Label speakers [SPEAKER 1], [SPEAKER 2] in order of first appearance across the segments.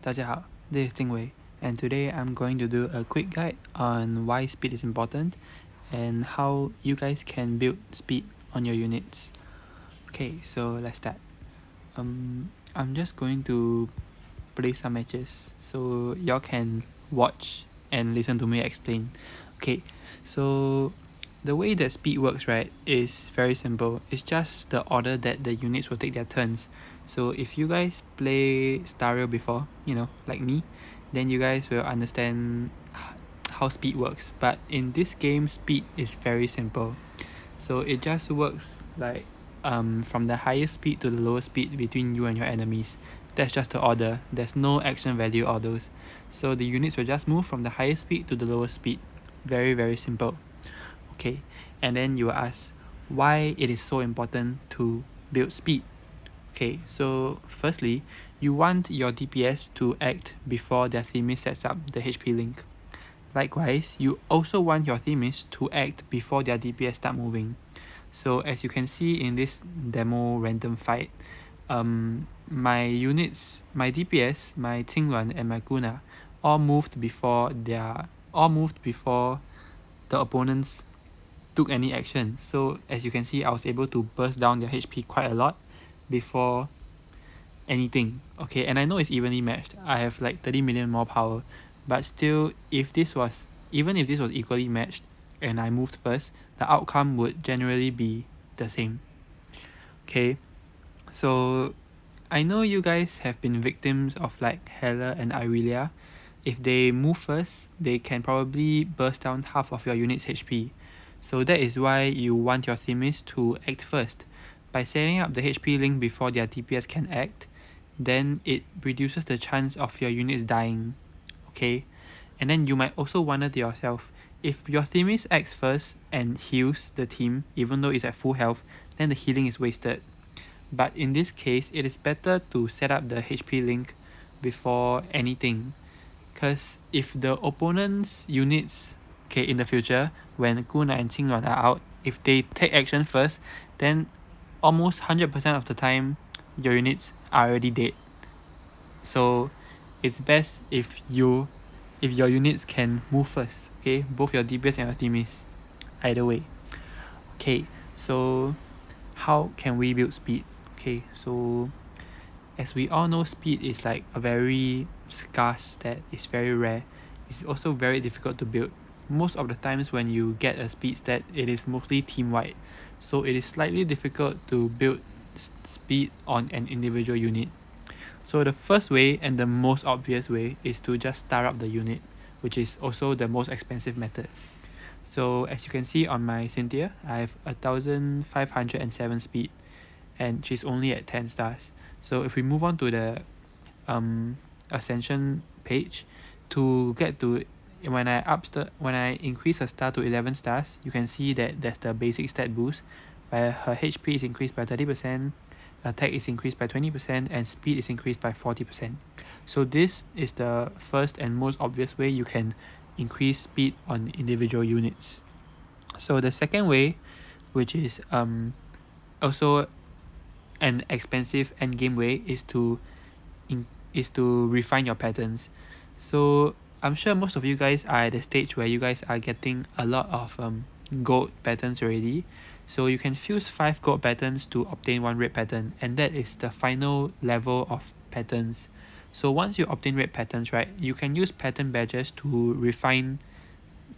[SPEAKER 1] 大家好, this is Jingwei, and today I'm going to do a quick guide on why speed is important and how you guys can build speed on your units. Okay, so let's start. I'm just going to play some matches so y'all can watch and listen to me explain. Okay, so the way that speed works, right, is very simple. It's just the order that the units will take their turns. So if you guys play Stario before, like me, then you guys will understand how speed works. But in this game, speed is very simple. So it just works like from the highest speed to the lowest speed between you and your enemies. That's just the order. There's no action value or those. So the units will just move from the highest speed to the lowest speed. Very, very simple. Okay, and then you will ask why it is so important to build speed. Okay, so firstly, you want your DPS to act before their Themis sets up the HP link. Likewise, you also want your Themis to act before their DPS start moving. So as you can see in this demo random fight, my units, my DPS, my Qingluan and my Guna all moved before the opponents took any action. So as you can see, I was able to burst down their HP quite a lot before anything. Okay, and I know it's evenly matched. I have like 30 million more power, but still, even if this was equally matched and I moved first, the outcome would generally be the same. Okay, so I know you guys have been victims of like Hela and Irelia. If they move first, they can probably burst down half of your unit's HP. So that is why you want your Themis to act first. By setting up the HP link before their DPS can act, then it reduces the chance of your units dying. Okay? And then you might also wonder to yourself, if your Themis acts first and heals the team, even though it's at full health, then the healing is wasted. But in this case, it is better to set up the HP link before anything. Because if the opponent's units, okay, in the future, when Guna and Qingluan are out, if they take action first, then almost 100% of the time, your units are already dead. So it's best if your units can move first, okay? Both your DPS and your Themis, either way. Okay, so how can we build speed? Okay, so as we all know, speed is like a very scarce stat. It's very rare. It's also very difficult to build. Most of the times when you get a speed stat, it is mostly team-wide. So it is slightly difficult to build speed on an individual unit. So the first way and the most obvious way is to just star up the unit, which is also the most expensive method. So as you can see on my Cynthia, I have 1507 speed and she's only at 10 stars. So if we move on to the ascension page, to get to when I increase her star to 11 stars, you can see that there's the basic stat boost where her HP is increased by 30%, attack is increased by 20%, and speed is increased by 40%. So this is the first and most obvious way you can increase speed on individual units. So the second way, which is also an expensive endgame way, is to refine your patterns. So I'm sure most of you guys are at the stage where you guys are getting a lot of gold patterns already. So you can fuse 5 gold patterns to obtain 1 red pattern, and that is the final level of patterns. So once you obtain red patterns, right, you can use pattern badges to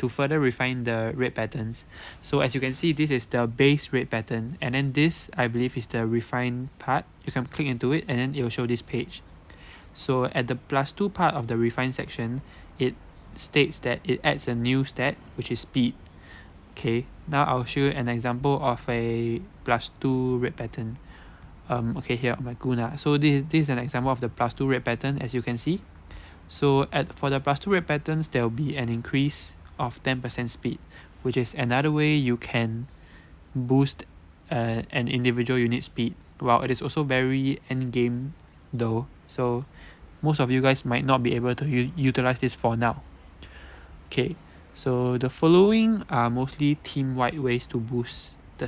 [SPEAKER 1] further refine the red patterns. So as you can see, this is the base red pattern, and then this, I believe, is the refine part. You can click into it and then it will show this page. So at the +2 part of the refine section, it states that it adds a new stat, which is speed. Okay, now I'll show you an example of a +2 red pattern. Okay, here on my Guna. So this is an example of the +2 red pattern, as you can see. So for the +2 red patterns, there will be an increase of 10% speed, which is another way you can boost an individual unit speed. While it is also very endgame though, so most of you guys might not be able to utilize this for now. Okay, so the following are mostly team-wide ways to boost the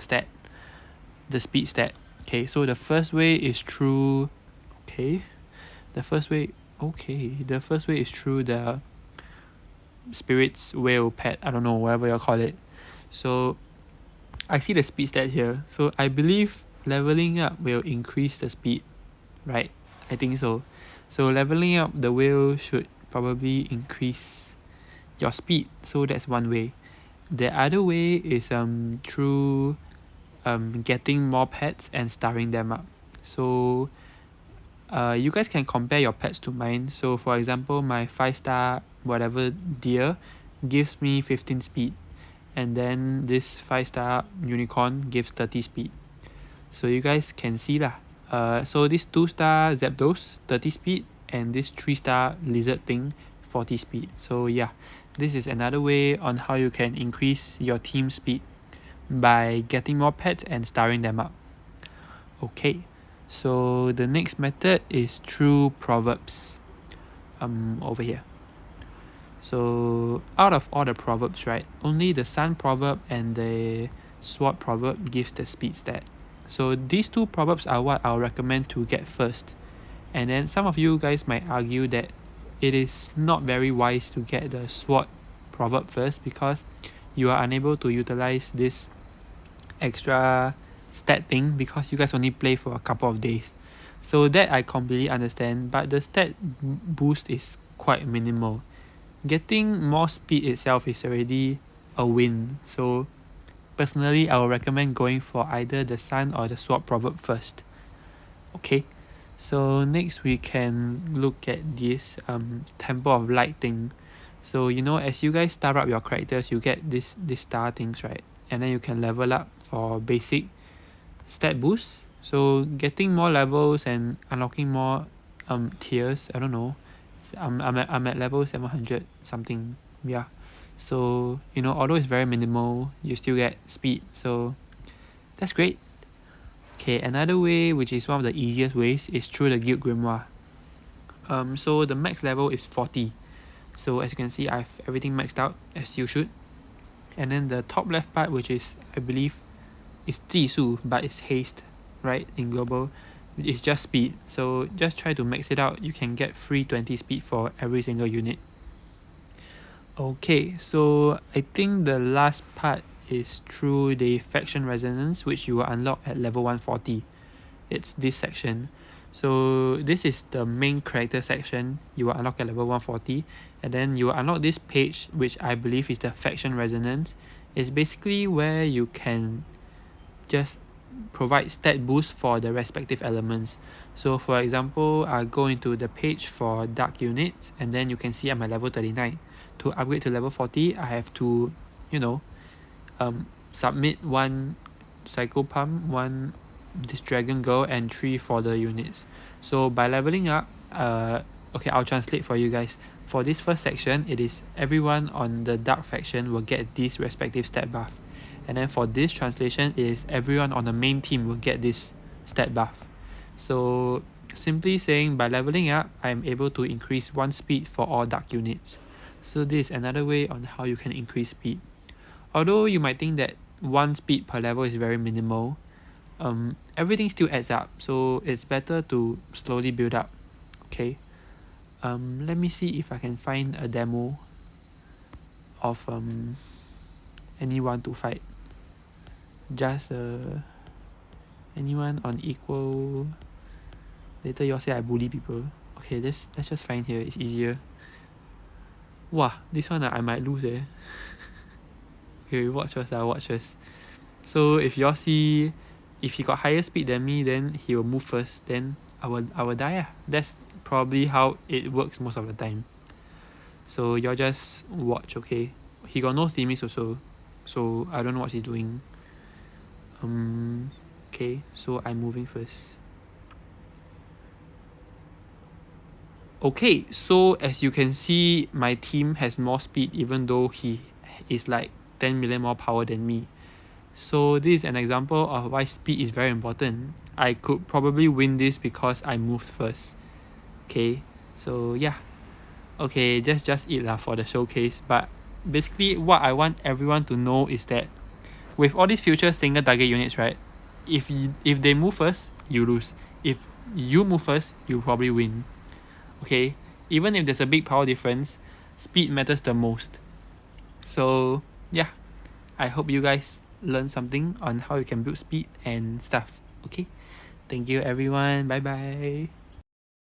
[SPEAKER 1] speed stat. Okay, so the first way is through, the first way Okay, the first way is through the spirit's whale pet, I don't know, whatever you call it. So I see the speed stat here. So I believe leveling up will increase the speed, right? I think so. So leveling up the whale should probably increase your speed. So that's one way. The other way is through getting more pets and starring them up. So you guys can compare your pets to mine. So for example, my 5-star whatever deer gives me 15 speed, and then this 5-star unicorn gives 30 speed. So you guys can see lah. So this 2-star Zapdos 30 speed, and this 3-star lizard thing 40 speed. So yeah, this is another way on how you can increase your team speed by getting more pets and starring them up. Okay, so the next method is through proverbs. Over here. So out of all the proverbs, right, only the sun proverb and the sword proverb gives the speed stat. So these two proverbs are what I'll recommend to get first. And then some of you guys might argue that it is not very wise to get the sword proverb first because you are unable to utilize this extra stat thing because you guys only play for a couple of days. So that I completely understand, but the stat boost is quite minimal. Getting more speed itself is already a win. So personally, I would recommend going for either the sun or the sword proverb first. Okay, so next we can look at this temple of light thing. So you know, as you guys start up your characters, you get this star things, right? And then you can level up for basic stat boost. So getting more levels and unlocking more tiers, I don't know. I'm at level 700 something. Yeah. So, you know, although it's very minimal, you still get speed. So that's great. Okay, another way, which is one of the easiest ways, is through the guild grimoire. So the max level is 40. So as you can see, I've everything maxed out as you should. And then the top left part, which is, I believe, is 技术, but it's haste, right? In global, it's just speed. So just try to max it out. You can get free 20 speed for every single unit. Okay, so I think the last part is through the faction resonance, which you will unlock at level 140. It's this section. So this is the main character section. You will unlock at level 140, and then you will unlock this page, which I believe is the faction resonance. It's basically where you can just provide stat boost for the respective elements. So for example, I go into the page for dark units, and then you can see I'm at level 39. To upgrade to level 40, I have to, you know, submit 1 Psycho Pump, 1 this Dragon Girl, and 3 for the units. So by leveling up, okay, I'll translate for you guys. For this first section, it is everyone on the dark faction will get this respective stat buff. And then for this translation, it is everyone on the main team will get this stat buff. So simply saying, by leveling up, I am able to increase 1 speed for all dark units. So this is another way on how you can increase speed. Although you might think that 1 speed per level is very minimal, everything still adds up. So it's better to slowly build up. Okay. Let me see if I can find a demo of anyone to fight. Just anyone on equal. Later you all say I bully people. Okay, let's just find here. It's easier. Wow, this one I might lose eh. Okay, watch first. So if y'all see, if he got higher speed than me, then he will move first. Then I will die. That's probably how it works most of the time. So y'all just watch, okay? He got no themis also, so I don't know what he's doing. Okay, so I'm moving first. Okay, so as you can see, my team has more speed even though he is like 10 million more power than me. So this is an example of why speed is very important. I could probably win this because I moved first. Okay, so yeah. Okay, just eat lah for the showcase. But basically what I want everyone to know is that with all these future single target units, right? If they move first, you lose. If you move first, you probably win. Okay, even if there's a big power difference, speed matters the most. So yeah, I hope you guys learn something on how you can build speed and stuff. Okay, thank you everyone, bye bye.